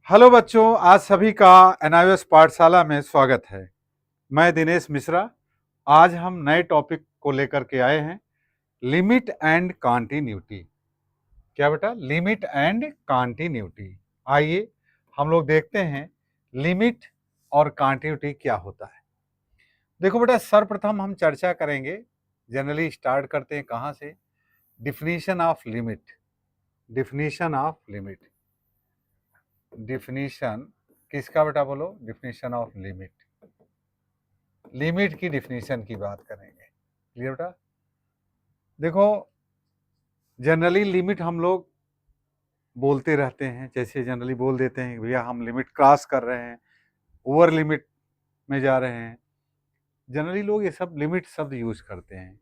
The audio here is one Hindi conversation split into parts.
हेलो बच्चों, आज सभी का एनआईओएस पाठशाला में स्वागत है। मैं दिनेश मिश्रा। आज हम नए टॉपिक को लेकर के आए हैं, लिमिट एंड कॉन्टिन्यूटी। क्या बेटा? Limit and continuity. आइए हम लोग देखते हैं लिमिट और कॉन्टिन्यूटी क्या होता है। देखो बेटा, सर्वप्रथम हम चर्चा करेंगे, जनरली स्टार्ट करते हैं कहाँ से? Definition of limit. Definition of limit. Definition किसका बेटा बोलो? Definition of limit. लिमिट की डिफिनीशन की बात करेंगे। क्लियर बेटा? देखो, जनरली लिमिट हम लोग बोलते रहते हैं, जैसे जनरली बोल देते हैं भैया हम लिमिट क्रॉस कर रहे हैं, ओवर लिमिट में जा रहे हैं। जनरली लोग ये सब लिमिट शब्द यूज करते हैं।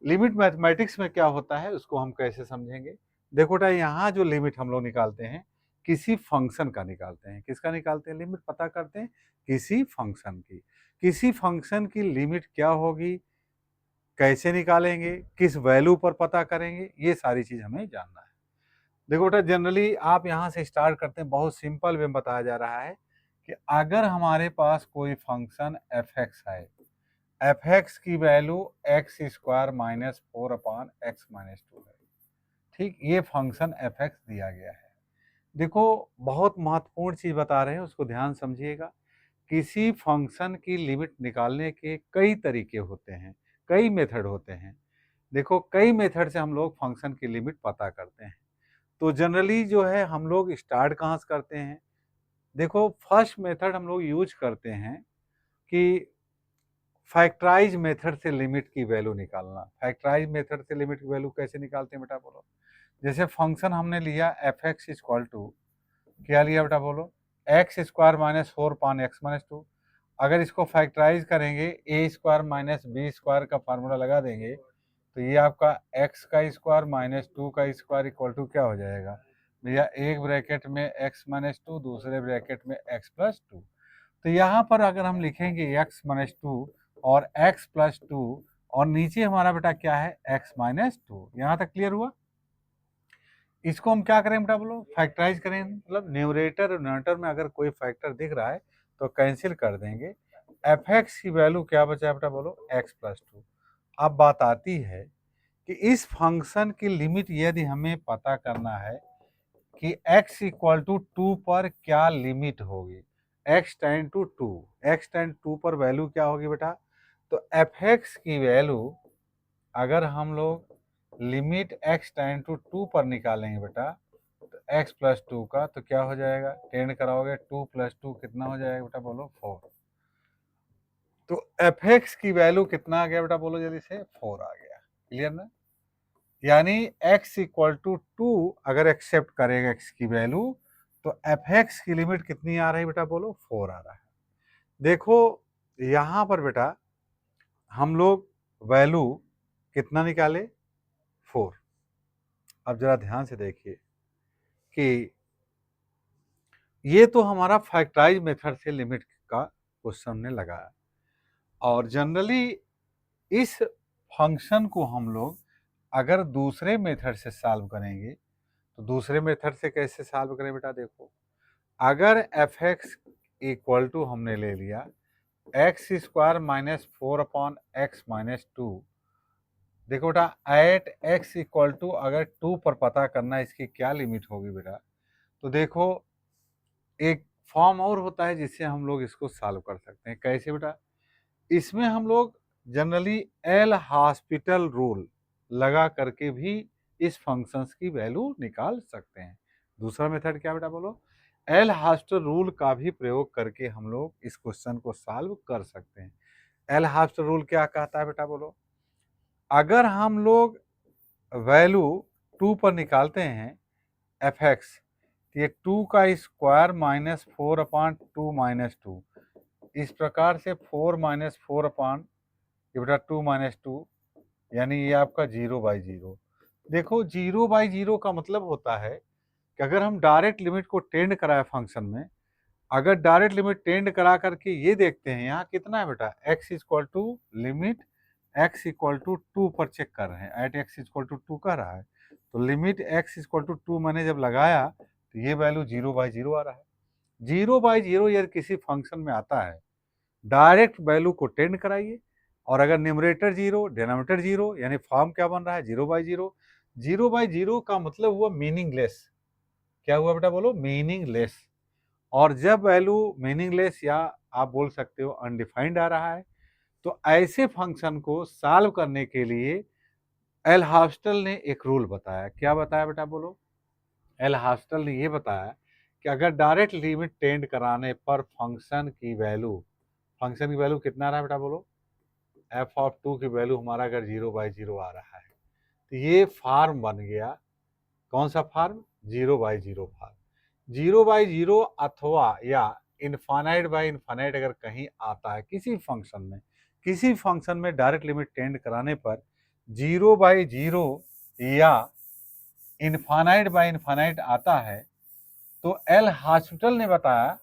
लिमिट मैथमेटिक्स में क्या होता है उसको हम कैसे समझेंगे? देखो बेटा, यहाँ जो लिमिट हम लोग निकालते हैं किसी फंक्शन का निकालते हैं। किसका निकालते हैं? लिमिट पता करते हैं किसी फंक्शन की। किसी फंक्शन की लिमिट क्या होगी, कैसे निकालेंगे, किस वैल्यू पर पता करेंगे, ये सारी चीज हमें जानना है। देखो बेटा, जनरली आप यहाँ से स्टार्ट करते हैं, बहुत सिंपल वे में बताया जा रहा है कि अगर हमारे पास कोई फंक्शन एफ एक्स है, एफ एक्स की value x square minus 4/x-2 है। ठीक, ये फंक्शन एफ एक्स दिया गया है। देखो, बहुत महत्वपूर्ण चीज बता रहे हैं, उसको ध्यान समझिएगा। किसी फंक्शन की लिमिट निकालने के कई तरीके होते हैं, कई मेथड होते हैं। देखो, कई मेथड से हम लोग फंक्शन की लिमिट पता करते हैं। तो जनरली जो है हम लोग स्टार्ट कहाँ से करते हैं? देखो, फर्स्ट मेथड हम लोग यूज करते हैं कि फैक्टराइज मेथड से लिमिट की वैल्यू निकालना। फैक्टराइज मेथड से लिमिट की वैल्यू कैसे निकालते हैं बेटा बोलो? जैसे फंक्शन हमने लिया एफ एक्स इक्वल टू, क्या लिया बेटा बोलो? X square minus 4/x-2। अगर इसको फैक्टराइज करेंगे, ए स्क्वायर माइनस बी स्क्वायर का फार्मूला लगा देंगे, तो ये आपका x का स्क्वायर माइनस 2 का स्क्वायर इक्वल टू क्या हो जाएगा भैया? एक ब्रैकेट में x-2, दूसरे ब्रैकेट में x+2। तो यहाँ पर अगर हम लिखेंगे x-2 और x+2 और नीचे हमारा बेटा क्या है? x-2। यहाँ तक क्लियर हुआ? इसको हम क्या करें बेटा बोलो? फैक्टराइज करें, मतलब न्यूमरेटर और डिनोमिनेटर में अगर कोई फैक्टर दिख रहा है तो कैंसिल कर देंगे। एफ एक्स की वैल्यू क्या बचा बेटा बोलो? x+2। अब बात आती है कि इस फंक्शन की लिमिट यदि हमें पता करना है कि x इक्वल टू 2 पर क्या लिमिट होगी, x tend to 2, x tend 2 पर वैल्यू क्या होगी बेटा? तो एफ एक्स की वैल्यू अगर हम लोग लिमिट x टेंड टू 2 पर निकालेंगे बेटा, तो x+2 का तो क्या हो जाएगा? टेंड कराओगे 2+2 कितना हो जाएगा बेटा बोलो? 4। तो एफ एक्स की वैल्यू कितना आ गया बेटा बोलो जल्दी से? 4 आ गया। क्लियर ना? यानी x इक्वल टू 2 अगर एक्सेप्ट करेगा x की वैल्यू, तो एफ एक्स की लिमिट कितनी आ रही है बेटा बोलो? 4 आ रहा है। देखो, यहाँ पर बेटा हम लोग वैल्यू कितना निकाले? 4। अब जरा ध्यान से देखिए कि ये तो हमारा फैक्टराइज मेथड से लिमिट का क्वेश्चन ने लगाया, और जनरली इस फंक्शन को हम लोग अगर दूसरे मेथड से सॉल्व करेंगे, तो दूसरे मेथड से कैसे सॉल्व करें बेटा? देखो, अगर एफ एक्स इक्वल टू हमने ले लिया एक्स स्क्वायर माइनस 4/x-2। देखो बेटा, एट एक्स इक्वल टू अगर 2 पर पता करना इसकी क्या लिमिट होगी बेटा, तो देखो एक फॉर्म और होता है जिससे हम लोग इसको सॉल्व कर सकते हैं। कैसे बेटा? इसमें हम लोग जनरली एल हॉस्पिटल रूल लगा करके भी इस फंक्शंस की वैल्यू निकाल सकते हैं। दूसरा मेथड क्या बेटा बोलो? एल हॉस्पिटल रूल का भी प्रयोग करके हम लोग इस क्वेश्चन को सॉल्व कर सकते हैं। एल हॉस्पिटल रूल क्या कहता है बेटा बोलो? अगर हम लोग वैल्यू 2 पर निकालते हैं एफ एक्स, ये 2 का स्क्वायर माइनस 4/2-2, इस प्रकार से 4 माइनस 4 ये बेटा 2-2, यानी ये आपका 0/0। देखो, 0/0 का मतलब होता है कि अगर हम डायरेक्ट लिमिट को टेंड कराए फंक्शन में, अगर डायरेक्ट लिमिट टेंड करा करके ये देखते हैं यहाँ कितना है बेटा, x equal to limit x equal to 2 पर चेक कर रहे हैं, एट x इक्वल टू 2 कह रहा है, तो लिमिट x इक्वल टू 2 मैंने जब लगाया तो ये वैल्यू 0/0 आ रहा है। 0 बाई 0 यदि किसी फंक्शन में आता है, डायरेक्ट वैल्यू को टेंड कराइए, और अगर न्यूमरेटर 0 डिनोमिनेटर 0, यानी फॉर्म क्या बन रहा है 0 बाई 0। 0 बाई 0 का मतलब हुआ मीनिंगलेस। क्या हुआ बेटा बोलो? मीनिंगलेस। और जब वैल्यू मीनिंगलेस या आप बोल सकते हो अनडिफाइंड आ रहा है, तो ऐसे फंक्शन को सॉल्व करने के लिए एल हॉस्टल ने एक रूल बताया। क्या बताया बेटा बोलो? एल हॉस्टल ने ये बताया कि अगर डायरेक्ट लिमिट टेंड कराने पर फंक्शन की वैल्यू कितना रहा बेटा बोलो? f(2) की वैल्यू हमारा अगर 0 बाई 0 आ रहा है, तो ये फार्म बन गया। कौन सा फार्म? 0 by 0 farm. 0 बाई 0 अथवा या इनफाइनाइट बाई इनफाइनाइट अगर कहीं आता है किसी फंक्शन में डायरेक्ट लिमिट टेंड कराने पर 0 बाई 0 या इनफाइनाइट बाई इनफाइनाइट आता है, तो एल हॉस्पिटल ने बताया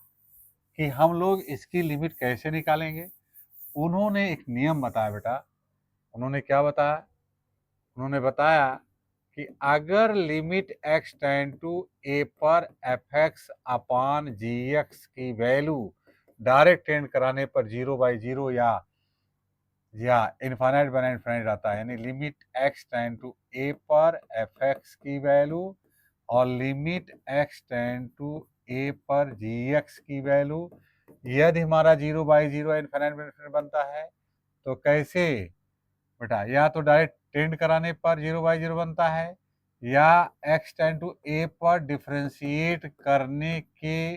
कि हम लोग इसकी लिमिट कैसे निकालेंगे। उन्होंने एक नियम बताया बेटा। उन्होंने क्या बताया? उन्होंने बताया कि अगर limit x tend to a पर fx अपान gx की वैल्यू डायरेक्ट टेंड कराने पर 0 बाई 0 या इनफाइनाइट बाई इनफाइनाइट आता है, यानी limit x tend to a पर fx की वैल्यू और limit x tend to a पर gx की वैल्यू यदि हमारा 0 बाई 0 इनफाइनाइट बाई इनफाइनाइट बनता है, तो कैसे बेटा? या तो डायरेक्ट टेंड कराने पर 0 बाई 0 बनता है, या x टेंड टू a पर डिफ्रेंशिएट करने के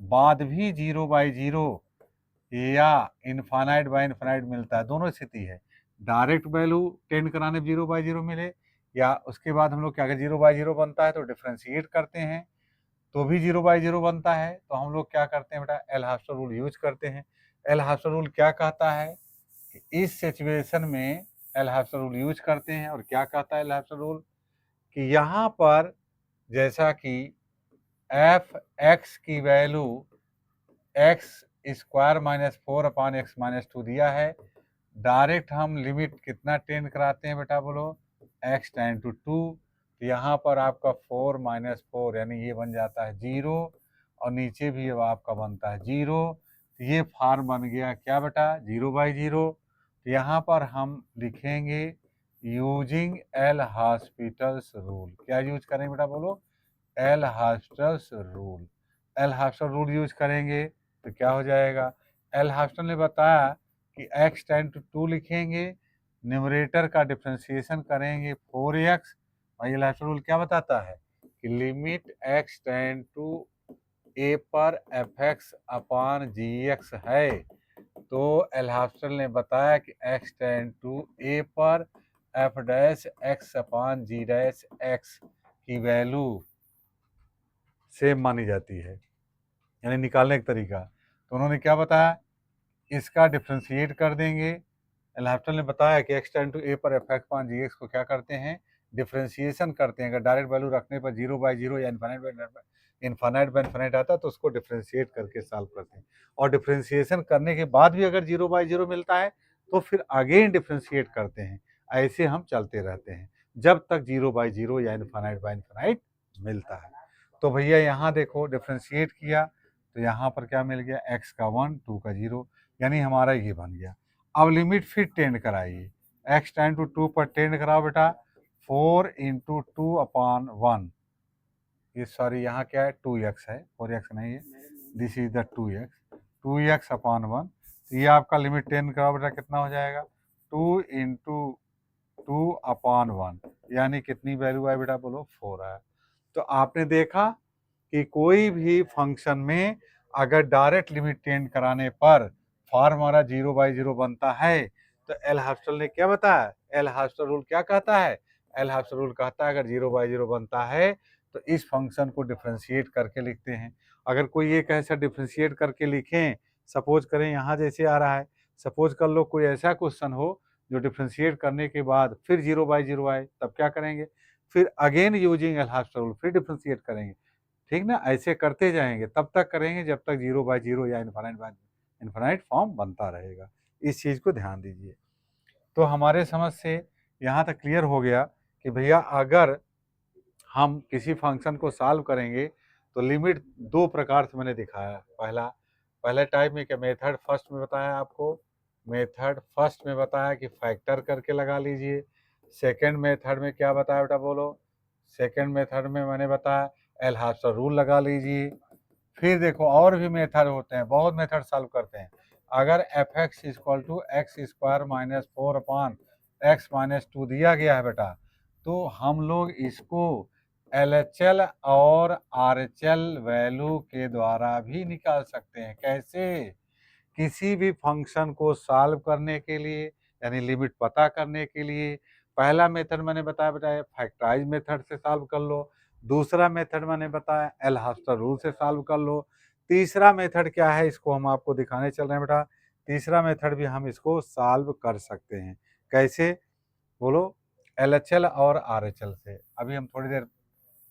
बाद भी 0 बाई 0 या इनफाइनाइट बाई इनफाइनाइट मिलता है। दोनों स्थिति है, डायरेक्ट वैल्यू टेंड कराने पर 0 बाई 0 मिले, या उसके बाद हम लोग क्या, अगर 0 बाई 0 बनता है तो डिफ्रेंशिएट करते हैं तो भी 0 बाई 0 बनता है, तो हम लोग क्या करते हैं बेटा? एल हॉस्पिटल रूल यूज करते हैं। एल हॉस्पिटल रूल क्या कहता है कि इस सिचुएशन में एल हॉस्पिटल रूल यूज करते हैं, और क्या कहता है एल हॉस्पिटल रूल कि यहाँ पर जैसा कि एफ एक्स की वैल्यू एक्स स्क्वायर माइनस 4 अपान एक्स माइनस 2 दिया है, डायरेक्ट हम लिमिट कितना टेंड कराते हैं बेटा बोलो? X tend to 2। तो यहाँ पर आपका 4 माइनस 4 यानी ये बन जाता है 0, और नीचे भी अब आपका बनता है 0। तो ये फार्म बन गया क्या बेटा? 0 बाई 0। तो यहाँ पर हम लिखेंगे यूजिंग एल हॉस्पिटल्स रूल। क्या यूज करेंगे बेटा बोलो? L hospitals rule. L hospital rule use करेंगे तो क्या हो जाएगा? एल हॉस्पिटल ने बताया कि x टेंड टू 2 लिखेंगे, न्यूमरेटर का डिफ्रेंशिएशन करेंगे 4x, और एल हॉस्पिटल रूल क्या बताता है कि limit x tend to a पर fx अपान gx है, तो एल हॉस्पिटल ने बताया कि x टेंड टू a पर f डैश x अपान g डैश x की वैल्यू सेम मानी जाती है, यानी निकालने का तरीका। तो उन्होंने क्या बताया? इसका डिफ्रेंशिएट कर देंगे। एल हॉस्पिटल ने बताया कि x टेंड टू a पर एफ एक्स पान जी एक्स को क्या करते हैं? डिफ्रेंशिएशन करते हैं। अगर डायरेक्ट वैल्यू रखने पर 0 बाई 0 या इनफाइनाइट बाई इनफाइनाइट आता है तो उसको डिफ्रेंशिएट करके सॉल्व करते हैं, और डिफ्रेंशिएशन करने के बाद भी अगर 0 बाई 0 मिलता है तो फिर अगेन डिफ्रेंशिएट करते हैं। ऐसे हम चलते रहते हैं जब तक 0 बाई 0 या इनफाइनाइट बाई इनफाइनाइट मिलता है। तो भैया यहाँ देखो डिफ्रेंशिएट किया तो यहाँ पर क्या मिल गया? x का 1, 2 का 0, यानी हमारा ये बन गया। अब लिमिट फिर टेंड कराइए। x टेंड टू 2 पर टेंड कराओ बेटा, 4 इंटू 2 अपान 1, ये सॉरी यहाँ क्या है? 2x है, 4x नहीं है, दिस इज द 2x अपान 1। तो ये आपका लिमिट टेंड कराओ बेटा, कितना हो जाएगा? 2 इंटू 2 अपान 1, यानी कितनी वैल्यू आए बेटा बोलो? 4 आया। तो आपने देखा कि कोई भी फंक्शन में अगर डायरेक्ट लिमिट टेंड कराने पर फॉर्म हमारा 0 बाई 0 बनता है, तो एल हॉस्पिटल ने क्या बताया? एल हॉस्पिटल रूल क्या कहता है? एल हॉस्पिटल रूल कहता है अगर 0 बाई 0 बनता है तो इस फंक्शन को डिफ्रेंशिएट करके लिखते हैं। अगर कोई एक ऐसा डिफ्रेंशिएट करके लिखें, सपोज करें यहाँ जैसे आ रहा है, सपोज कर लो कोई ऐसा क्वेश्चन हो जो डिफ्रेंशिएट करने के बाद फिर 0 बाई 0 आए, तब क्या करेंगे? फिर again using L hospital rule फिर डिफ्रेंशिएट करेंगे। ठीक ना? ऐसे करते जाएंगे, तब तक करेंगे जब तक 0 बाई 0 या इनफाइनाइट फॉर्म बनता रहेगा। इस चीज़ को ध्यान दीजिए। तो हमारे समझ से यहाँ तक क्लियर हो गया कि भैया अगर हम किसी फंक्शन को सॉल्व करेंगे तो लिमिट दो प्रकार से मैंने दिखाया। पहले टाइप में क्या मेथड फर्स्ट में बताया आपको, मेथड फर्स्ट में बताया कि फैक्टर करके लगा लीजिए। सेकंड मेथड में क्या बताया बेटा बोलो, सेकंड मेथड में मैंने बताया एल हास्टर रूल लगा लीजिए। फिर देखो और भी मेथड होते हैं, बहुत मेथड सॉल्व करते हैं। अगर f x equal to x square minus 4/x-2 दिया गया है बेटा, तो हम लोग इसको LHL और RHL वैल्यू के द्वारा भी निकाल सकते हैं। कैसे? किसी भी फंक्शन को सॉल्व करने के लिए, यानी लिमिट पता करने के लिए पहला मेथड मैंने बताया बेटा फैक्टराइज मेथड से सॉल्व कर लो। दूसरा मेथड मैंने बताया एल हास्टर रूल से सॉल्व कर लो। तीसरा मेथड क्या है, इसको हम आपको दिखाने चल रहे हैं बेटा। तीसरा मेथड भी हम इसको सॉल्व कर सकते हैं। कैसे बोलो? LHL और RHL से। अभी हम थोड़ी देर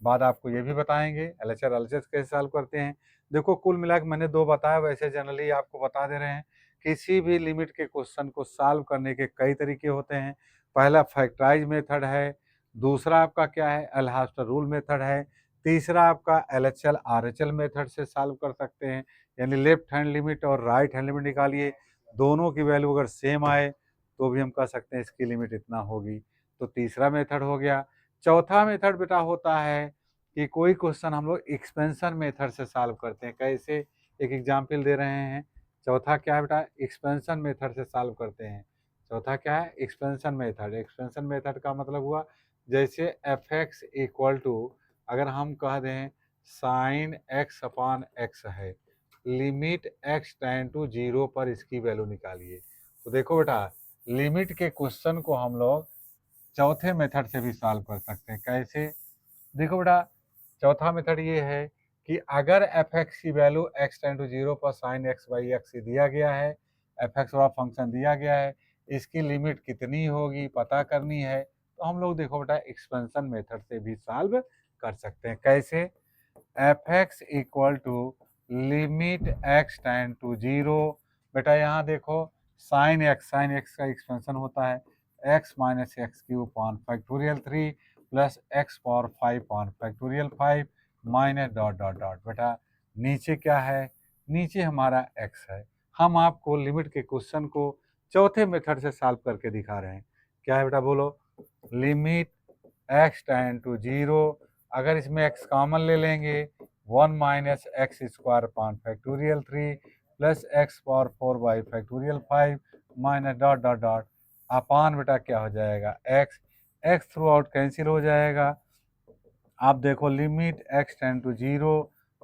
बाद आपको ये भी बताएंगे LHL RHS कैसे सॉल्व करते हैं। देखो कुल मिला के मैंने दो बताया, वैसे जनरली आपको बता दे रहे हैं। किसी भी लिमिट के क्वेश्चन को सॉल्व करने के कई तरीके होते हैं। पहला फैक्टराइज मेथड है, दूसरा आपका क्या है एल हास्टर रूल मेथड है, तीसरा आपका LHL RHL मेथड से सॉल्व कर सकते हैं। यानी लेफ्ट हैंड लिमिट और राइट हैंड लिमिट निकालिए, दोनों की वैल्यू अगर सेम आए तो भी हम कह सकते हैं इसकी लिमिट इतना होगी। तो तीसरा मेथड हो गया। चौथा मेथड बेटा होता है कि कोई क्वेश्चन हम लोग एक्सपेंशन मेथड से सॉल्व करते हैं। कैसे? एक एग्जाम्पल दे रहे हैं। चौथा क्या है बेटा? एक्सपेंशन मेथड से सॉल्व करते हैं। चौथा क्या है? Expansion method. एक्सपेंशन मेथड का मतलब हुआ जैसे एफ एक्स इक्वल टू, अगर हम कह दें साइन एक्स अपान एक्स है, लिमिट एक्स टेंड टू 0 पर इसकी वैल्यू निकालिए। तो देखो बेटा लिमिट के क्वेश्चन को हम लोग चौथे मेथड से भी सॉल्व कर सकते हैं। कैसे? देखो बेटा चौथा मेथड ये है कि अगर एफ एक्स की वैल्यू एक्स टेंड टू 0 पर साइन एक्स बाई एक्स दिया गया है, एफ एक्स वाला फंक्शन दिया गया है, इसकी लिमिट कितनी होगी पता करनी है, तो हम लोग देखो बेटा एक्सपेंशन मेथड से भी सॉल्व कर सकते हैं। कैसे? F x equal to limit x tend to 0, बेटा यहाँ देखो साइन एक्स का एक्सपेंशन होता है एक्स माइनस एक्स क्यूब पान फैक्टोरियल 3 प्लस एक्स पावर 5 पान factorial 5 minus dot dot dot. बेटा नीचे क्या है? नीचे हमारा एक्स है। हम आपको लिमिट के क्वेश्चन को चौथे मेथड से सॉल्व करके दिखा रहे हैं। क्या है बेटा बोलो? लिमिट एक्स टेंड टू 0, अगर इसमें एक्स कॉमन ले लेंगे 1 minus X square upon factorial 3 plus X power 4 by factorial 5 minus dot dot dot upon बेटा क्या हो जाएगा X, X throughout cancel हो जाएगा। आप देखो लिमिट एक्स टेंड टू 0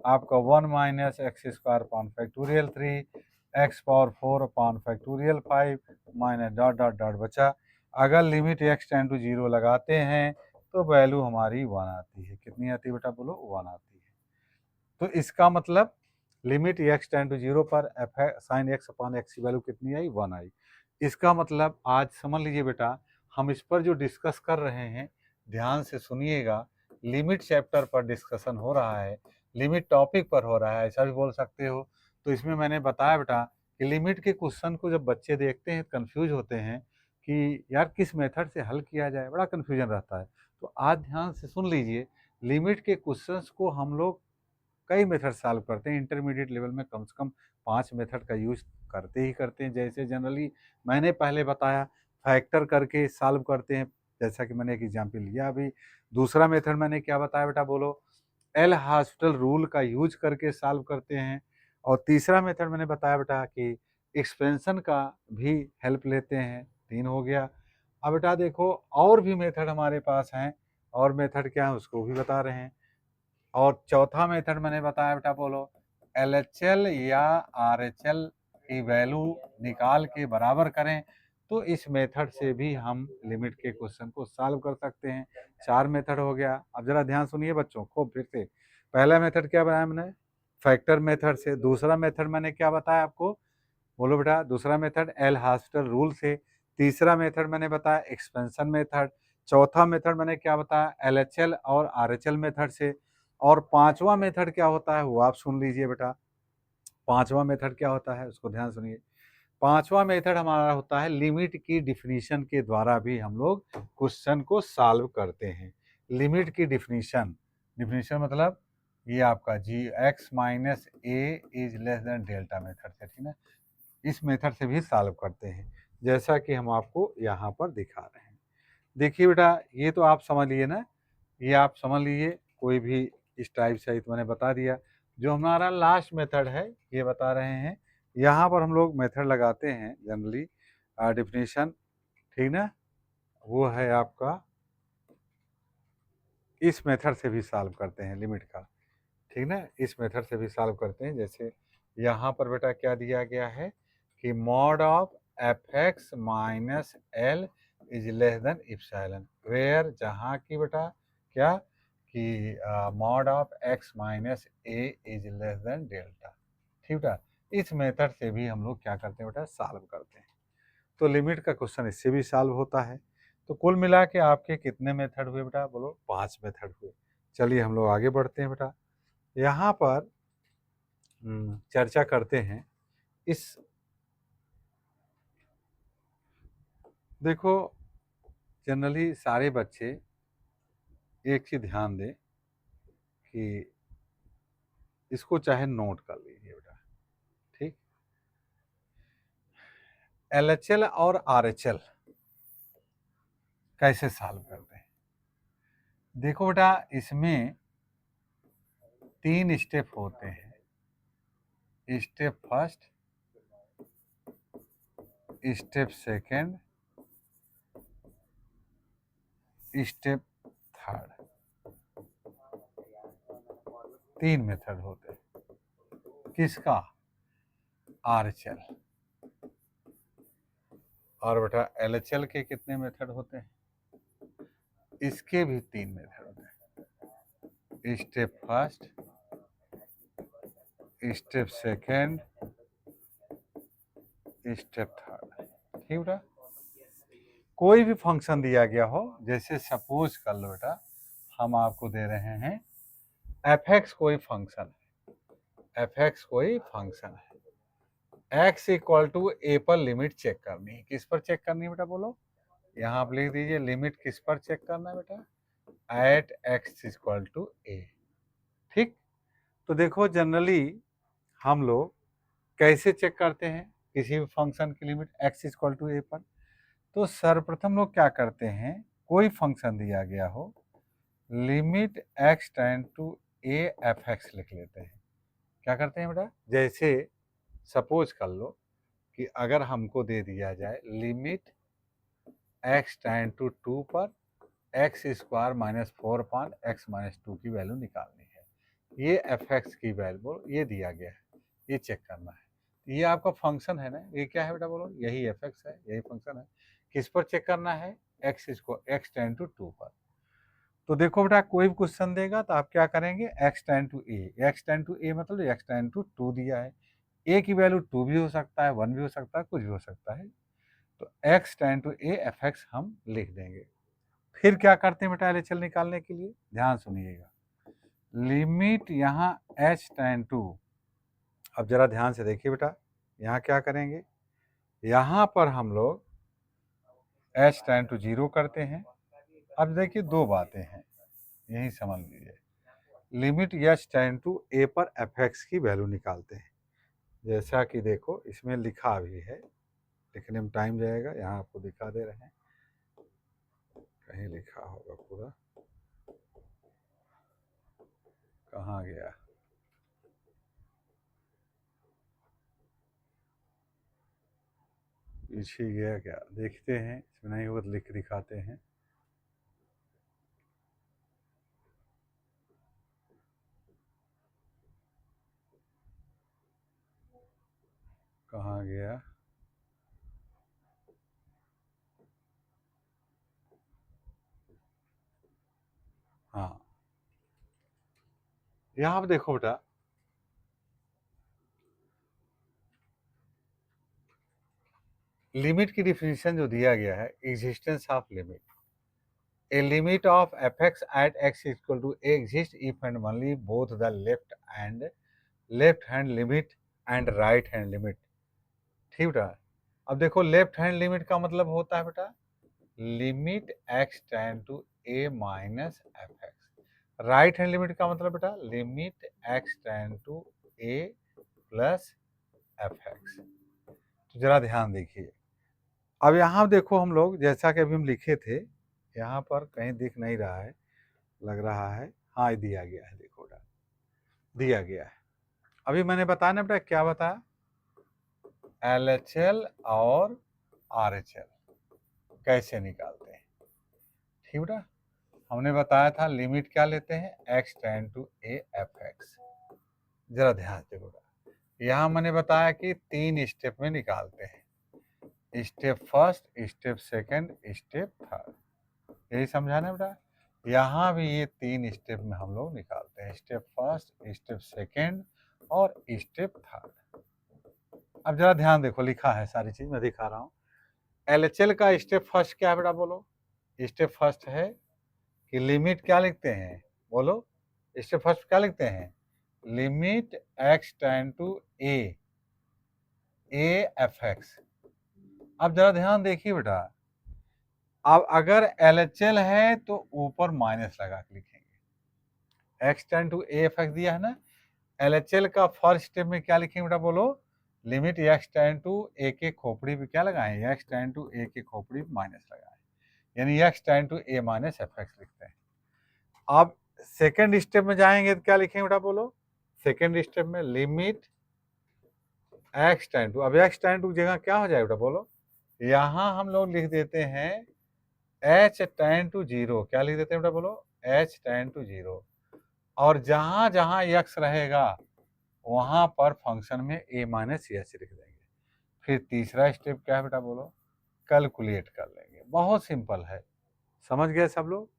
आपका 1 minus X square upon factorial 3 x power 4 पान factorial 5 minus dot dot dot बचा। अगर लिमिट एक्स टेंड टू 0 लगाते हैं तो वैल्यू हमारी 1 आती है। कितनी आती है बेटा बोलो? 1 आती है। तो इसका मतलब लिमिट एक्स टेंड टू 0 पर एफ साइन एक्स अपान एक्स की वैल्यू कितनी आई? 1 आई। इसका मतलब आज समझ लीजिए बेटा हम इस पर जो डिस्कस कर रहे हैं ध्यान से सुनिएगा। लिमिट चैप्टर पर डिस्कशन हो रहा है, लिमिट टॉपिक पर हो रहा है, ऐसा भी बोल सकते हो। तो इसमें मैंने बताया बेटा कि लिमिट के क्वेश्चन को जब बच्चे देखते हैं कंफ्यूज होते हैं कि यार किस मेथड से हल किया जाए, बड़ा कन्फ्यूजन रहता है। तो आज ध्यान से सुन लीजिए, लिमिट के क्वेश्चंस को हम लोग कई मेथड सॉल्व करते हैं। इंटरमीडिएट लेवल में कम से कम 5 मेथड का यूज करते ही करते हैं। जैसे जनरली मैंने पहले बताया फैक्टर करके सॉल्व करते हैं, जैसा कि मैंने एक एग्जांपल लिया अभी। दूसरा मेथड मैंने क्या बताया बेटा बोलो? एल हॉस्पिटल रूल का यूज करके सॉल्व करते हैं। और तीसरा मेथड मैंने बताया बेटा कि एक्सपेंशन का भी हेल्प लेते हैं। 3 हो गया। अब बेटा देखो और भी मेथड हमारे पास हैं, और मेथड क्या है उसको भी बता रहे हैं। और चौथा मेथड मैंने बताया बेटा बोलो LHL या RHL की वैल्यू निकाल के बराबर करें, तो इस मेथड से भी हम लिमिट के क्वेश्चन को सॉल्व कर सकते हैं। 4 मेथड हो गया। अब जरा ध्यान सुनिए बच्चों खूब फिर से। पहला मेथड क्या बनाया मैंने? फैक्टर मेथड से। दूसरा मेथड मैंने क्या बताया आपको? बोलो बेटा। दूसरा मेथड एल हॉस्पिटल रूल से। तीसरा मेथड मैंने बताया एक्सपेंशन मेथड। चौथा मेथड मैंने क्या बताया? LHL और RHL मेथड से। और पांचवा मेथड क्या होता है वो आप सुन लीजिए बेटा। पांचवा मेथड क्या होता है उसको ध्यान सुनिए। पांचवा मेथड हमारा होता है लिमिट की डिफिनीशन के द्वारा भी हम लोग क्वेश्चन को सॉल्व करते हैं। लिमिट की डिफिनीशन, डिफिनीशन मतलब ये आपका G X minus A is less than delta method से, ठीक है। इस मेथड से भी सॉल्व करते हैं, जैसा कि हम आपको यहाँ पर दिखा रहे हैं। देखिए बेटा, ये तो आप समझ लिए ना, ये आप समझ लीजिए, कोई भी इस टाइप से तो मैंने बता दिया। जो हमारा लास्ट मेथड है ये बता रहे हैं। यहाँ पर हम लोग मेथड लगाते हैं जनरली डिफिनीशन, ठीक ना, वो है आपका, इस मेथड से भी सॉल्व करते हैं लिमिट का, ठीक ना, इस मेथड से भी सॉल्व करते हैं। जैसे यहाँ पर बेटा क्या दिया गया है कि mod of f x minus L is less than epsilon, where, जहाँ की बेटा क्या कि mod of x minus A is less than delta, ठीक बेटा। इस मेथड से भी हम लोग क्या करते हैं बेटा, सॉल्व करते हैं। तो लिमिट का क्वेश्चन इससे भी सॉल्व होता है। तो कुल मिला के आपके कितने मेथड हुए बेटा, बोलो 5 मेथड हुए। चलिए हम लोग आगे बढ़ते हैं बेटा। यहाँ पर चर्चा करते हैं इस, देखो जनरली सारे बच्चे एक चीज ध्यान दें कि इसको चाहे नोट कर लीजिए बेटा, ठीक। LHL और RHL कैसे सॉल्व करते हैं, देखो बेटा इसमें 3 स्टेप होते हैं। Step first, step second, step third, 3 method होते हैं। किसका, RHL। और बेटा LHL के कितने मेथड होते हैं, इसके भी 3 मेथड होते हैं। Step first, step second, step third, ठीक बेटा। कोई भी फंक्शन दिया गया हो, जैसे सपोज कर लो बेटा हम आपको दे रहे हैं एफ एक्स कोई फंक्शन है, एफ एक्स कोई फंक्शन है, एक्स इक्वल टू ए पर लिमिट चेक करनी है। किस पर चेक करनी है बेटा, बोलो, यहाँ आप लिख दीजिए लिमिट किस पर चेक करना है बेटा, एट एक्स इक्वल टू ए, ठीक। तो देखो जनरली हम लोग कैसे चेक करते हैं किसी भी फंक्शन की लिमिट एक्स इक्वल टू ए पर। तो सर्वप्रथम लोग क्या करते हैं, कोई फंक्शन दिया गया हो, limit x tend to a f x लिख लेते हैं। क्या करते हैं बेटा, जैसे सपोज कर लो कि अगर हमको दे दिया जाए लिमिट एक्स टेंड टू 2 पर एक्स स्क्वायर माइनस 4 पान एक्स माइनस 2 की वैल्यू निकालनी है, ये एफ एक्स की वैल्यू ये दिया गया है, ये चेक करना है। ये आपका फंक्शन है ना, ये क्या है बेटा, बोलो, यही एफ एक्स है, यही फंक्शन है। किस पर चेक करना है, एक्स इसको एक्स टेंड टू 2 पर। तो देखो बेटा कोई भी क्वेश्चन देगा तो आप क्या करेंगे, X tend to A, X tend to A मतलब एक्स टेंड टू 2 दिया है, ए की वैल्यू 2 भी हो सकता है, 1 भी हो सकता है, कुछ भी हो सकता है। तो x tend to a f x हम लिख देंगे। फिर क्या करते हैं बेटा LHL निकालने के लिए, ध्यान सुनिएगा, लिमिट यहाँ एच टेंड टू, अब जरा ध्यान से देखिए बेटा, यहाँ क्या करेंगे, यहाँ पर हम लोग एच टेंड टू 0 करते हैं। अब देखिए दो बातें हैं, यही समझ लीजिए, लिमिट एच टेंड टू ए पर एफ एक्स की वैल्यू निकालते हैं, जैसा कि देखो इसमें लिखा भी है, लिखने में टाइम जाएगा, यहाँ आपको दिखा दे रहे हैं, कहीं लिखा होगा पूरा, कहाँ गया, पीछे गया क्या, देखते हैं, इसमें नहीं होगा तो लिख दिखाते हैं। कहाँ गया, हाँ, यहाँ पे देखो बेटा, लिमिट की डिफिनीशन जो दिया गया है, existence of limit, a limit of fx at x equal to a exists if and only both the left hand limit and right hand limit, ठीक बेटा। अब देखो लेफ्ट हैंड लिमिट का मतलब होता है बेटा limit x tend to a minus f x, right hand limit का मतलब बेटा limit x tend to a plus f x. तो जरा ध्यान देखिए, अब यहाँ देखो हम लोग जैसा कि अभी हम लिखे थे, यहाँ पर कहीं दिख नहीं रहा है, लग रहा है, हाँ दिया गया है, देखो बेटा दिया गया है। अभी मैंने बताया ना बेटा, क्या बताया, LHL और RHL कैसे निकालते हैं। ठीक बेटा, हमने बताया था लिमिट क्या लेते हैं, x tend to a f x. जरा ध्यान से बेटा, यहाँ मैंने बताया कि 3 स्टेप में निकालते हैं, step first, step second, step third, यही समझाना बेटा। यहाँ भी ये 3 स्टेप में हम लोग निकालते हैं, स्टेप फर्स्ट, स्टेप सेकंड और स्टेप थर्ड। अब जरा ध्यान देखो, लिखा है सारी चीज मैं दिखा रहा हूँ। LHL का स्टेप फर्स्ट क्या है बेटा, बोलो। स्टेप फर्स्ट है कि लिमिट क्या लिखते हैं, बोलो। स्टेप फर्स्ट क्या लिखते हैं, limit x tend to a f x. अब जरा ध्यान देखिए बेटा, अब अगर LHL है तो ऊपर माइनस लगा के लिखेंगे, x tend to a f x दिया है ना। LHL का फर्स्ट स्टेप में क्या लिखेंगे बेटा, बोलो। Limit x tend to a के खोपड़ी पे क्या लगाएं, x टेंड टू a के खोपड़ी पे माइनस लगाएं, यानी x tend to a minus f x लिखते हैं। अब सेकेंड स्टेप में जाएंगे तो क्या लिखेंगे बेटा, बोलो। सेकेंड स्टेप में लिमिट x टेंड टू, अब x टेंड टू जगह क्या हो जाएगा बेटा, बोलो। यहाँ हम लोग लिख देते हैं h टेंड टू जीरो, क्या लिख देते हैं बेटा, बोलो, h टेंड टू जीरो। और जहां जहां x रहेगा वहां पर फंक्शन में a माइनस एच लिख देंगे। फिर तीसरा स्टेप क्या है बेटा, बोलो, कैलकुलेट कर लेंगे। बहुत सिंपल है, समझ गए सब लोग।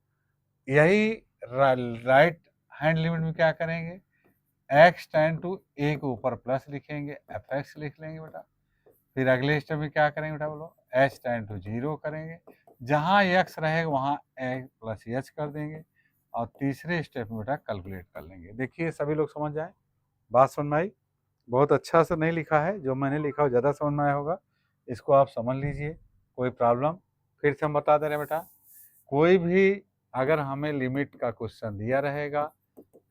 यही राइट हैंड लिमिट में क्या करेंगे, x टेंड टू a के ऊपर प्लस लिखेंगे, एफ एक्स लिख लेंगे बेटा। फिर अगले स्टेप में क्या करेंगे बेटा, बोलो, h टेंड टू जीरो करेंगे, जहां x रहेगा वहां a प्लस एच कर देंगे। और तीसरे स्टेप में बेटा कैलकुलेट कर लेंगे। देखिए सभी लोग समझ जाए, बात समझ में आई। बहुत अच्छा से नहीं लिखा है, जो मैंने लिखा हो ज़्यादा समझ में आया होगा, इसको आप समझ लीजिए, कोई प्रॉब्लम। फिर से हम बता दे रहे हैं बेटा, कोई भी अगर हमें लिमिट का क्वेश्चन दिया रहेगा,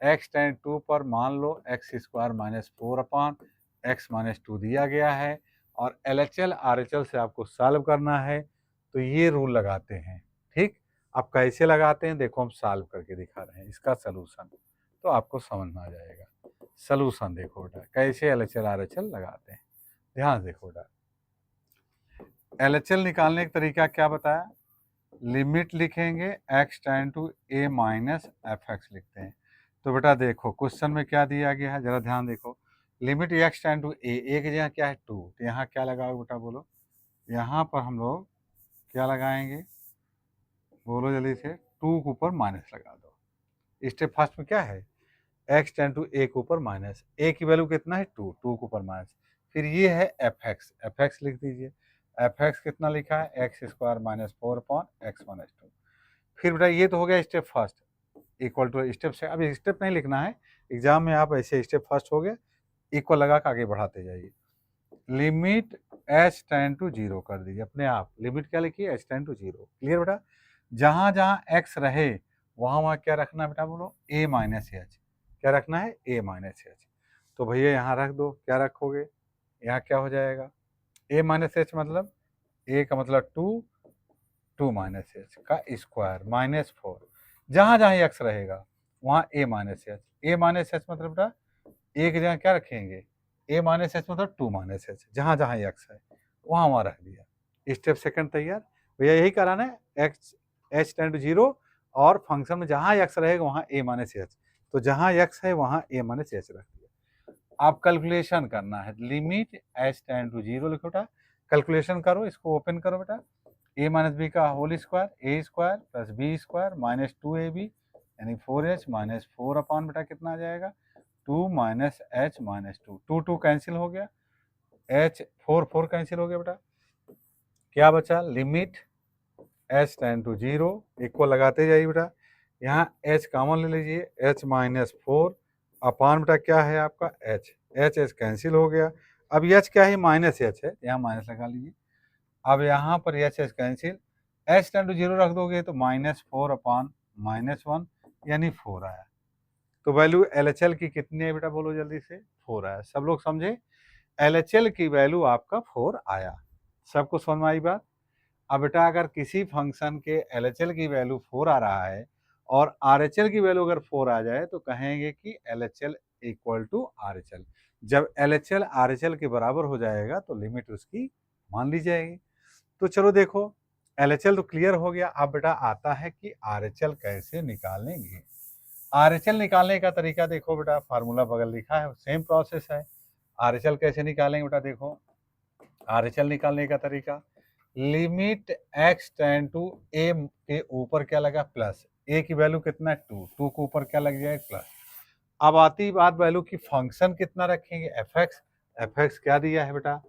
x टेंड टू पर मान लो X square minus 4 upon x minus 2 दिया गया है, और LHL RHL से आपको सॉल्व करना है, तो ये रूल लगाते हैं। ठीक, अब कैसे लगाते हैं देखो, हम सॉल्व करके दिखा रहे हैं इसका सलूशन, तो आपको समझ में आ जाएगा। सलूशन देखो बेटा, कैसे LHL RHL लगाते हैं, ध्यान देखो बेटा। LHL निकालने का तरीका क्या बताया, लिमिट लिखेंगे x tend to a minus f x लिखते हैं। तो बेटा देखो क्वेश्चन में क्या दिया गया है, जरा ध्यान देखो। Limit x tend to a की जगह क्या है 2, तो यहाँ क्या लगाओगे बेटा, बोलो। यहाँ पर हम लोग क्या लगाएंगे, बोलो जल्दी से, 2 के ऊपर माइनस लगा दो। स्टेप फर्स्ट में क्या है, x टेंड टू a के ऊपर माइनस, a की वैल्यू कितना है 2, 2 के ऊपर माइनस। फिर ये है एफ एक्स लिख दीजिए। एफ एक्स कितना लिखा है, x square minus 4 upon x minus 2। फिर बेटा ये तो हो गया step first, equal to step से। अब स्टेप नहीं लिखना है, एग्जाम में आप ऐसे स्टेप फर्स्ट हो गया, इक्वल लगा के आगे बढ़ाते जाइए। Limit h tend to zero कर दीजिए अपने आप, लिमिट क्या लिखिए, h tend to zero. Clear बेटा, जहां जहां x रहे वहां वहां क्या रखना है बेटा, बोलो, a माइनस एच। क्या रखना है, a माइनस एच। तो भैया यहाँ रख दो, क्या रखोगे, यहाँ क्या हो जाएगा, a माइनस एच मतलब a का मतलब 2, 2 माइनस एच का स्क्वायर माइनस 4। जहाँ जहाँ एक्स रहेगा वहाँ a minus H. a minus H मतलब बेटा a की जगह क्या रखेंगे, a माइनस एच मतलब 2 माइनस एच, जहाँ जहाँ एक्स है वहाँ वहाँ रख दिया। स्टेप सेकंड तैयार भैया, यही कराना है, x h tend to zero, और फंक्शन में जहाँ एक्स रहेगा वहाँ a माइनस एच, तो जहाँ एक्स है वहाँ a माइनस एच रख दिया। आप कैलकुलेशन करना है, limit h tend to zero लिखो बेटा, कैलकुलेशन करो, इसको ओपन करो बेटा। a माइनस बी का whole square, a square plus b square minus 2ab यानी 4h माइनस 4 अपॉन बेटा कितना आ जाएगा, 2 माइनस एच माइनस 2, 2 2 कैंसिल हो गया, h 4 4 कैंसिल हो गया बेटा, क्या बचा, limit h tend to zero, equal लगाते जाइए बेटा। यहाँ h कॉमन ले लीजिए, h माइनस 4 अपॉन बेटा क्या है आपका h, h कैंसिल हो गया। अब h क्या है, माइनस h है, यहाँ माइनस लगा लीजिए। अब यहाँ पर h cancel, h tend to zero रख दोगे तो माइनस 4 अपॉन माइनस 1, यानी 4 आया। तो वैल्यू LHL की कितनी है बेटा, बोलो जल्दी से, 4 आया। सब लोग समझे, LHL की वैल्यू आपका 4 आया। सबको समझ में आई बात। अब बेटा अगर किसी फंक्शन के LHL की वैल्यू 4 आ रहा है और RHL की वैल्यू अगर 4 आ जाए तो कहेंगे कि LHL इक्वल टू RHL। जब LHL RHL के बराबर हो जाएगा तो लिमिट उसकी मान ली जाएगी। तो चलो देखो, LHL तो क्लियर हो गया। अब बेटा आता है कि RHL कैसे निकालेंगे। RHL निकालने का तरीका देखो बेटा, फार्मूला बगल लिखा है, सेम प्रोसेस है। RHL कैसे निकालेंगे बेटा, देखो RHL निकालने का तरीका, limit x tend to a के ऊपर क्या लगा, प्लस, a की वैल्यू कितना है 2, 2 के ऊपर क्या लग जाएगा, प्लस। अब आती बात वैल्यू की, फंक्शन कितना रखेंगे, fx। fx क्या दिया है बेटा,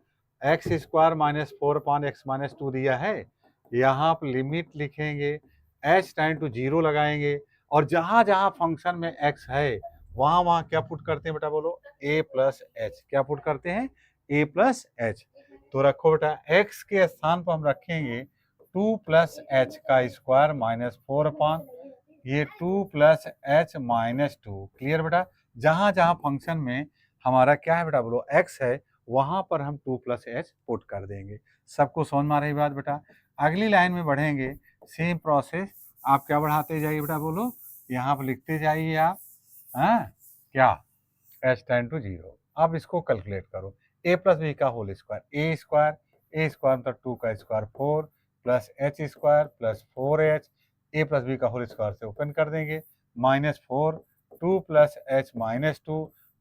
एक्स स्क्वायर माइनस 4/x-2 दिया है। यहाँ पर लिमिट लिखेंगे, h टेंड टू 0 लगाएंगे और जहाँ जहाँ फंक्शन में x है वहाँ वहाँ क्या पुट करते हैं बेटा, बोलो a प्लस एच। क्या पुट करते हैं, a प्लस एच। तो रखो बेटा, x के स्थान पर हम रखेंगे 2 प्लस एच का स्क्वायर माइनस 4 ये 2 प्लस एच माइनस 2। क्लियर बेटा, जहाँ जहाँ फंक्शन में हमारा क्या है बेटा, बोलो x है, वहाँ पर हम 2 प्लस एच पुट कर देंगे। सबको समझ में आ रही बात बेटा। अगली लाइन में बढ़ेंगे, सेम प्रोसेस, आप क्या बढ़ाते जाइए बेटा, बोलो यहाँ पर लिखते जाइए आप, हाँ क्या, h टेंड टू 0। अब इसको कैलकुलेट करो, a प्लस बी का होल स्क्वायर, a स्क्वायर मतलब 2 का square 4 plus h square plus 4h, a plus b का होल स्क्वायर से ओपन कर देंगे, -4, 2 plus h minus 2,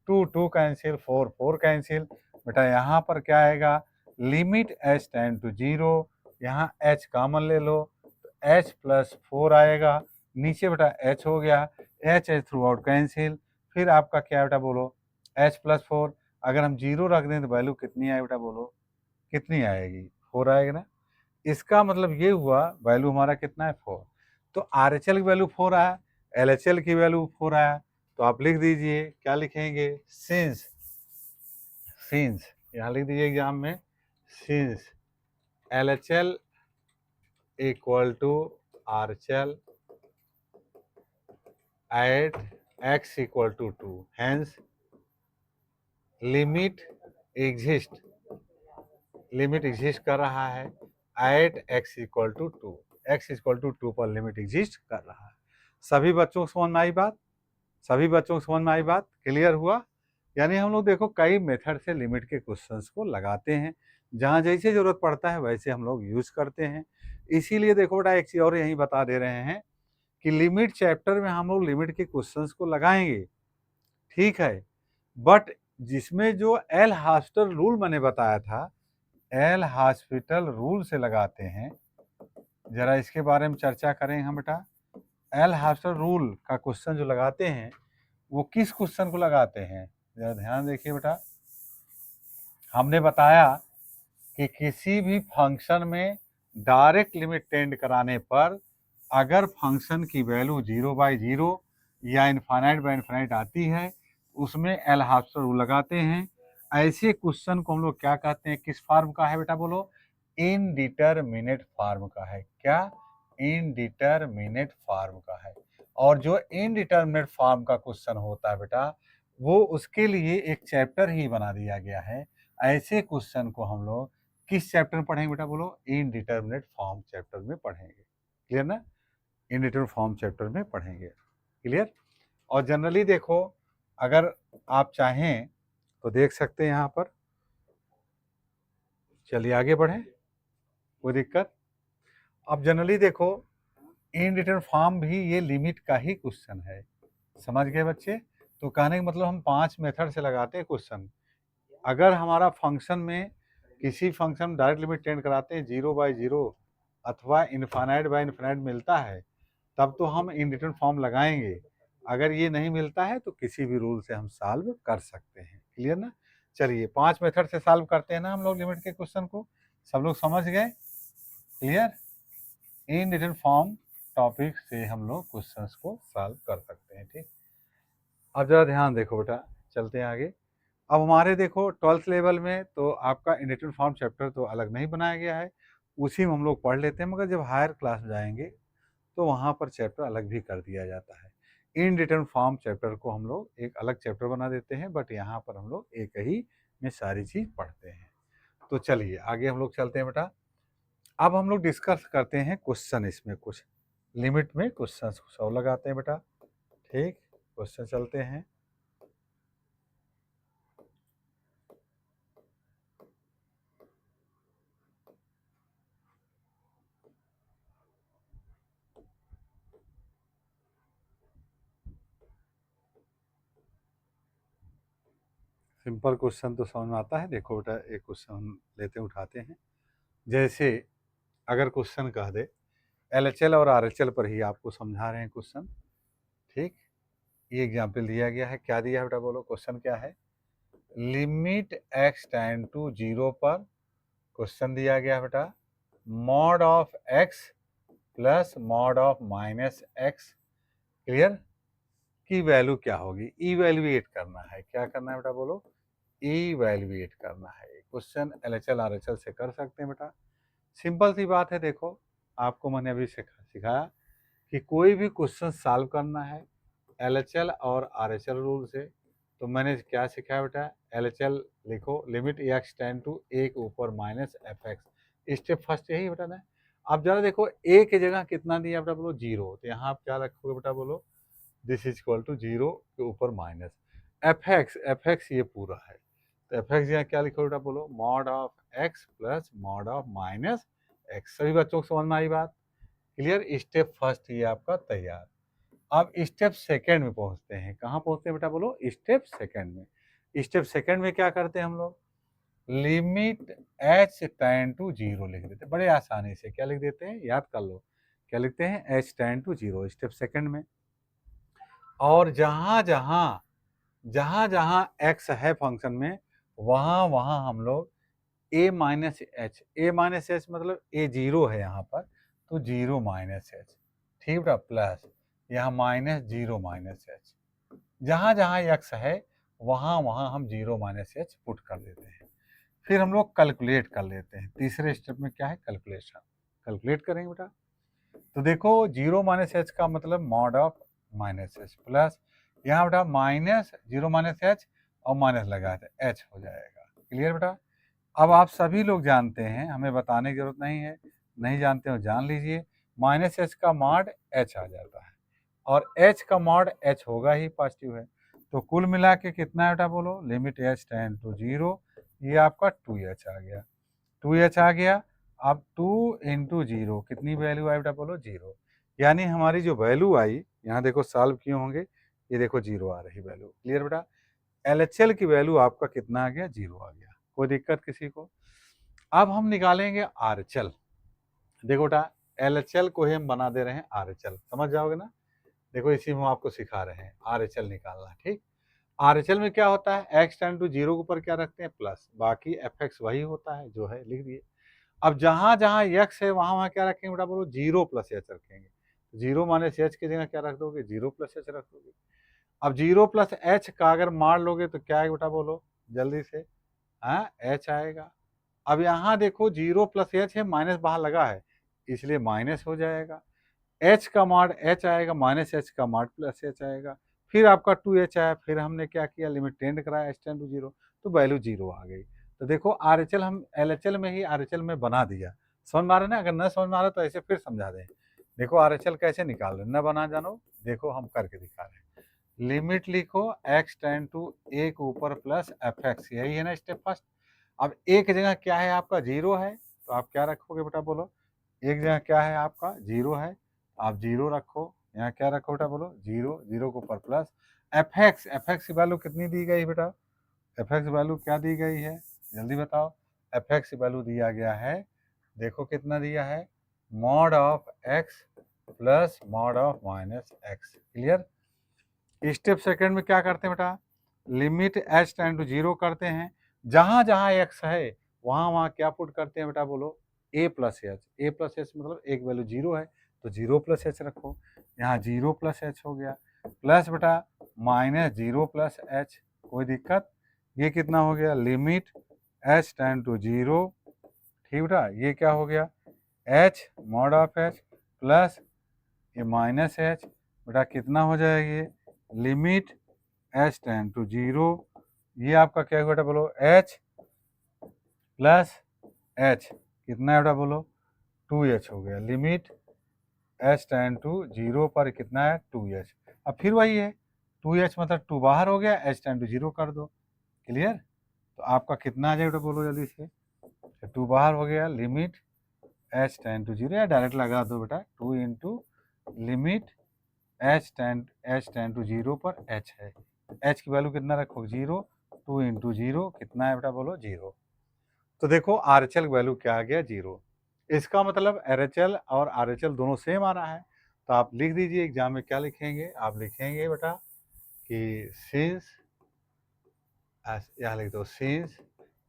2 cancel, 4 cancel. बेटा यहाँ पर क्या आएगा, लिमिट h टेंड टू 0, यहाँ h कॉमन ले लो तो h प्लस 4 आएगा, नीचे बेटा h हो गया, h थ्रू आउट कैंसिल, फिर आपका क्या बेटा, बोलो h प्लस 4। अगर हम 0 रख दें तो वैल्यू कितनी आएगी बेटा, बोलो कितनी आएगी, 4 आएगी ना। इसका मतलब ये हुआ वैल्यू हमारा कितना है, 4। तो RHL की वैल्यू 4 आया, LHL की वैल्यू 4 आया, तो आप लिख दीजिए, क्या लिखेंगे, सिंस यहाँ लिख दीजिए एग्जाम में, since LHL equal to RHL at x equal to 2, hence limit exist कर रहा है at x equal to 2, x equal to 2 पर लिमिट एग्जिस्ट कर रहा है। सभी बच्चों को समझ में आई बात, सभी बच्चों को समझ में आई बात, क्लियर हुआ। यानी हम लोग देखो कई मेथड से लिमिट के क्वेश्चंस को लगाते हैं, जहाँ जैसे जरूरत पड़ता है वैसे हम लोग यूज करते हैं। इसीलिए देखो बेटा एक चीज और यही बता दे रहे हैं कि लिमिट चैप्टर में हम लोग लिमिट के क्वेश्चंस को लगाएंगे, ठीक है, बट जिसमें जो एल हॉस्पिटल रूल मैंने बताया था, एल हॉस्पिटल रूल से लगाते हैं। जरा इसके बारे में चर्चा करें हम बेटा। एल हॉस्पिटल रूल का क्वेश्चन जो लगाते हैं वो किस क्वेश्चन को लगाते हैं, जरा ध्यान देखिए बेटा। हमने बताया कि किसी भी फंक्शन में डायरेक्ट लिमिट टेंड कराने पर अगर फंक्शन की वैल्यू 0/0 या इनफाइनाइट आती है, उसमें एल हॉस्पिटल रूल लगाते हैं। ऐसे क्वेश्चन को हम लोग क्या कहते हैं, किस फॉर्म का है बेटा, बोलो इनडिटरमिनेट फॉर्म का है। क्या, इनडिटरमिनेट फॉर्म का है। और जो इनडिटरमिनेट फॉर्म का क्वेश्चन होता है बेटा, वो उसके लिए एक चैप्टर ही बना दिया गया है। ऐसे क्वेश्चन को हम लोग किस चैप्टर में पढ़ेंगे बेटा, बोलो इनडिटरमिनेट फॉर्म चैप्टर में पढ़ेंगे। क्लियर ना, इनडिटरमिनेट फॉर्म चैप्टर में पढ़ेंगे, क्लियर। और जनरली देखो, अगर आप चाहें तो देख सकते हैं यहाँ पर, चलिए आगे बढ़ें, कोई दिक्कत। अब जनरली देखो, इनडिटरमिनेट फॉर्म भी ये लिमिट का ही क्वेश्चन है, समझ गए बच्चे। तो कहने का मतलब हम 5 मेथड से लगाते हैं क्वेश्चन। अगर हमारा फंक्शन में किसी फंक्शन में डायरेक्ट लिमिट टेंड कराते हैं 0/0 अथवा इनफाइनाइट मिलता है, तब तो हम इनडिटरमिनेट फॉर्म लगाएंगे। अगर ये नहीं मिलता है तो किसी भी रूल से हम सॉल्व कर सकते हैं, क्लियर ना। चलिए 5 मेथड से सॉल्व करते हैं ना हम लोग लिमिट के क्वेश्चन को, सब लोग समझ गए, क्लियर। इनडिटरमिनेट फॉर्म टॉपिक से हम लोग क्वेश्चंस को सॉल्व कर सकते हैं, ठीक। अब जरा ध्यान देखो बेटा, चलते हैं आगे। अब हमारे देखो 12th लेवल में तो आपका इनडिटरमिनेट फॉर्म चैप्टर तो अलग नहीं बनाया गया है, उसी में हम लोग पढ़ लेते हैं, मगर जब हायर क्लास में जाएंगे तो वहाँ पर चैप्टर अलग भी कर दिया जाता है। इनडिटरमिनेट फॉर्म चैप्टर को हम लोग एक अलग चैप्टर बना देते हैं, बट यहाँ पर हम लोग एक ही में सारी चीज़ पढ़ते हैं। तो चलिए आगे हम लोग चलते हैं बेटा। अब हम लोग डिस्कस करते हैं क्वेश्चन, इसमें कुछ लिमिट में क्वेश्चन सॉल्व लगाते हैं बेटा। ठीक, क्वेश्चन चलते हैं। सिंपल क्वेश्चन तो समझ में आता है। देखो बेटा, एक क्वेश्चन हम लेते उठाते हैं। जैसे अगर क्वेश्चन कह दे LHL और RHL पर ही आपको समझा रहे हैं क्वेश्चन। ठीक, ये एग्जाम्पल दिया गया है। क्या दिया है बेटा, बोलो क्वेश्चन क्या है। लिमिट x टेंड टू 0 पर क्वेश्चन दिया गया है बेटा, mod of x plus mod of minus x, clear, की वैल्यू क्या होगी, इवेल्युएट करना है। क्या करना है बेटा, बोलो इवेल्युएट करना है। क्वेश्चन LHL RHL से कर सकते हैं बेटा, सिंपल सी बात है। देखो आपको मैंने अभी सिखाया कि कोई भी क्वेश्चन सॉल्व करना है LHL और RHL रूल से, तो मैंने क्या सिखाया बेटा, LHL लिखो, limit x tend to a के ऊपर माइनस fx, स्टेप फर्स्ट यही बेटा ना। अब जरा देखो a की जगह कितना दिया बेटा, बोलो 0, तो यहाँ आप क्या रखोगे बेटा, बोलो दिस इज इक्वल टू 0 के ऊपर माइनस fx ये पूरा है, तो fx यहाँ क्या लिखो बेटा, बोलो mod of x plus mod of minus x। सभी बच्चों को समझ में आई बात, क्लियर। स्टेप फर्स्ट ये आपका तैयार। अब स्टेप सेकंड में पहुंचते हैं। कहाँ पहुंचते हैं बेटा, बोलो स्टेप सेकंड में। स्टेप सेकंड में क्या करते हैं हम लोग, लिमिट h टेंड टू 0 लिख देते हैं, बड़े आसानी से। क्या लिख देते हैं, याद कर लो, क्या लिखते हैं, h tend to 0 step second में। और जहां जहां x है फंक्शन में, वहां हम लोग a माइनस एच मतलब a 0 है यहाँ पर, तो 0 माइनस एच, ठीक बेटा, प्लस यहाँ माइनस 0 माइनस एच। जहां x है वहां हम 0 माइनस एच पुट कर देते हैं। फिर हम लोग कैलकुलेट कर लेते हैं। तीसरे स्टेप में क्या है, कैलकुलेशन, कैलकुलेट करेंगे बेटा। तो देखो 0 माइनस एच का मतलब mod of minus H, plus यहाँ बेटा माइनस 0 माइनस एच और माइनस लगा थे, एच हो जाएगा, क्लियर बेटा। अब आप सभी लोग जानते हैं, हमें बताने की जरूरत नहीं है, नहीं जानते हो जान लीजिए, माइनस एच का मॉड एच आ जाता है और एच का मॉड एच होगा ही, पॉजिटिव है। तो कुल मिला के कितना है बेटा, बोलो लिमिट एच टेंड टू 0, ये आपका 2h आ गया, 2h आ गया। अब 2 इंटू 0 कितनी वैल्यू आई बेटा, बोलो 0। यानी हमारी जो वैल्यू आई, यहाँ देखो सॉल्व किए होंगे, ये देखो 0 आ रही वैल्यू, क्लियर बेटा। LHL की वैल्यू आपका कितना आ गया, 0 आ गया, कोई दिक्कत किसी को। अब हम निकालेंगे RHL। देखो बेटा LHL को ही हम बना दे रहे हैं RHL, समझ जाओगे ना। देखो इसी में हम आपको सिखा रहे हैं RHL निकालना, ठीक। RHL में क्या होता है, x टेंड टू 0 के ऊपर क्या रखते हैं, प्लस, बाकी fx वही होता है जो है, लिख दिए। अब जहां x है वहां क्या रखेंगे बेटा, बोलो 0 प्लस एच रखेंगे। 0 माइनस एच की जगह क्या रख दोगे, 0 प्लस एच रख दोगे। अब 0 प्लस एच का अगर मार लोगे तो क्या है बेटा, बोलो जल्दी से, हाँ एच आएगा। अब यहाँ देखो 0 प्लस एच है, माइनस बाहर लगा है, इसलिए माइनस हो जाएगा। एच का मॉड एच आएगा, माइनस एच का मॉड प्लस एच आएगा। फिर आपका 2h आया, फिर हमने क्या किया, लिमिट टेंड कराया h टेंड टू 0, तो वैल्यू 0 आ गई। तो देखो RHL हम LHL में ही RHL में बना दिया। समझ में आ रहा है ना, अगर न समझ में आ रहा तो ऐसे फिर समझा दें। देखो RHL कैसे निकाल रहे, न बना जानो, देखो हम करके दिखा रहे हैं। लिमिट लिखो x टेंड टू a के ऊपर प्लस fx, यही है ना स्टेप फर्स्ट। अब a की जगह क्या है आपका, 0 है, तो आप क्या रखोगे बेटा, बोलो एक जगह क्या है आपका, 0 है, आप 0 रखो। यहाँ क्या रखो बेटा, बोलो 0, 0 के ऊपर प्लस fx की वैल्यू कितनी दी गई बेटा, fx वैल्यू क्या दी गई है, जल्दी बताओ। fx वैल्यू दिया गया है, देखो कितना दिया है, mod of x plus mod of minus x, clear. Step second में क्या करते हैं बेटा, लिमिट h टेंड टू 0 करते हैं। जहां x है वहां क्या पुट करते हैं बेटा, बोलो a प्लस एच मतलब एक वैल्यू 0 है, तो 0 प्लस एच रखो। यहाँ 0 प्लस एच हो गया, प्लस बेटा माइनस 0 प्लस एच, कोई दिक्कत। ये कितना हो गया, लिमिट h टेंड टू 0, ठीक बेटा, ये क्या हो गया, h mod of h plus ये माइनस एच, बेटा कितना हो जाएगा ये, लिमिट h टेंड टू 0, ये आपका क्या हुआ बेटा बोलो, h प्लस h, कितना है बेटा बोलो, 2h हो गया, लिमिट h टेंड टू 0 पर कितना है 2h। अब फिर वही है, 2h मतलब 2 बाहर हो गया, h टेंड टू 0 कर दो, क्लियर। तो आपका कितना आ जाएगा बेटा बोलो जल्दी से, 2 बाहर हो गया, लिमिट h टेंड टू 0, या डायरेक्ट लगा दो बेटा, 2 into limit h tend to 0 पर h है, h की वैल्यू कितना रखो 0, 2 इंटू 0 कितना है बेटा बोलो 0। तो देखो RHL वैल्यू क्या आ गया 0। इसका मतलब RHL और RHL दोनों सेम आ रहा है। तो आप लिख दीजिए एग्जाम में क्या लिखेंगे, आप लिखेंगे बेटा कि सिंस, यहाँ लिख दो since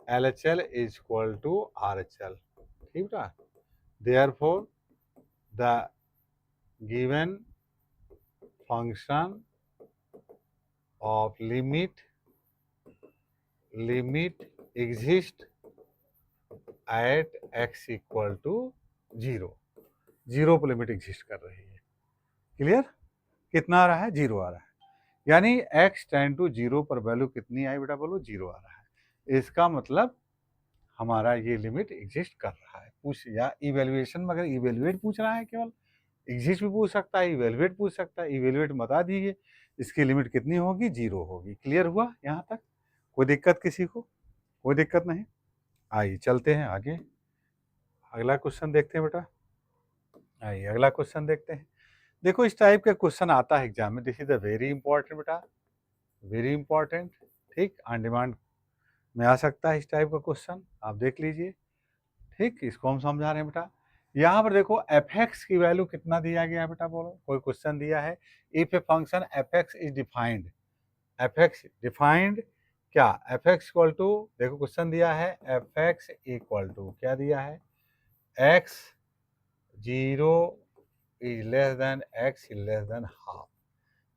LHL is equal to RHL, ठीक बेटा, therefore the given function of limit exist at x equal to 0, 0 पर लिमिट एग्जिस्ट कर रही है, क्लियर। कितना आ रहा है 0 आ रहा है, यानी x टेंड टू 0 पर वैल्यू कितनी आई बेटा बोलो 0 आ रहा है। इसका मतलब हमारा ये लिमिट एग्जिस्ट कर रहा है। पूछ या इवेल्युएशन में अगर इवेल्युएट पूछ रहा है, केवल एग्जिस्ट भी पूछ सकता है, इवेल्युएट पूछ सकता है। इवेल्युएट बता दीजिए इसकी लिमिट कितनी होगी, 0 होगी। क्लियर हुआ यहाँ तक, कोई दिक्कत किसी को, कोई दिक्कत नहीं। आइए चलते हैं आगे, अगला क्वेश्चन देखते हैं बेटा। आइए अगला क्वेश्चन देखते हैं। देखो इस टाइप का क्वेश्चन आता है एग्जाम में, this is a very important बेटा, वेरी इंपॉर्टेंट, ठीक, ऑन डिमांड में आ सकता है इस टाइप का क्वेश्चन, आप देख लीजिए, ठीक। इसको हम समझा रहे हैं बेटा। यहाँ पर देखो fx की वैल्यू कितना दिया गया है बेटा बोलो, कोई क्वेश्चन दिया है, if a function fx is defined, fx defined क्या, fx इक्वल टू, देखो क्वेश्चन दिया है fx इक्वल टू क्या दिया है, x 0 is less than x is less than half,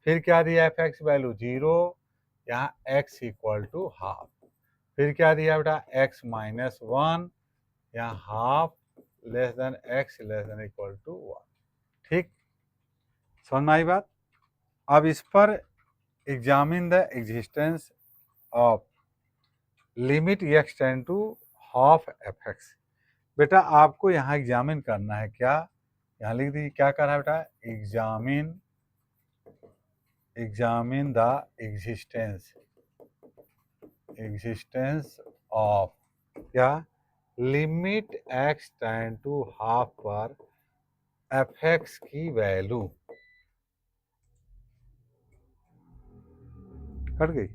फिर क्या दिया है fx वैल्यू 0, यहाँ x इक्वल टू हाफ, फिर क्या दिया बेटा x माइनस 1, यहाँ half less than x less than equal to 1, ठीक, समझ में आई बात। अब इस पर examine the existence of limit x tend to half fx, बेटा आपको यहाँ एग्जामिन करना है क्या, यहाँ लिख दीजिए क्या कर रहा है बेटा, एग्जामिन द एग्जिस्टेंस ऑफ क्या, limit x tend to half पर fx की वैल्यू, कट गई।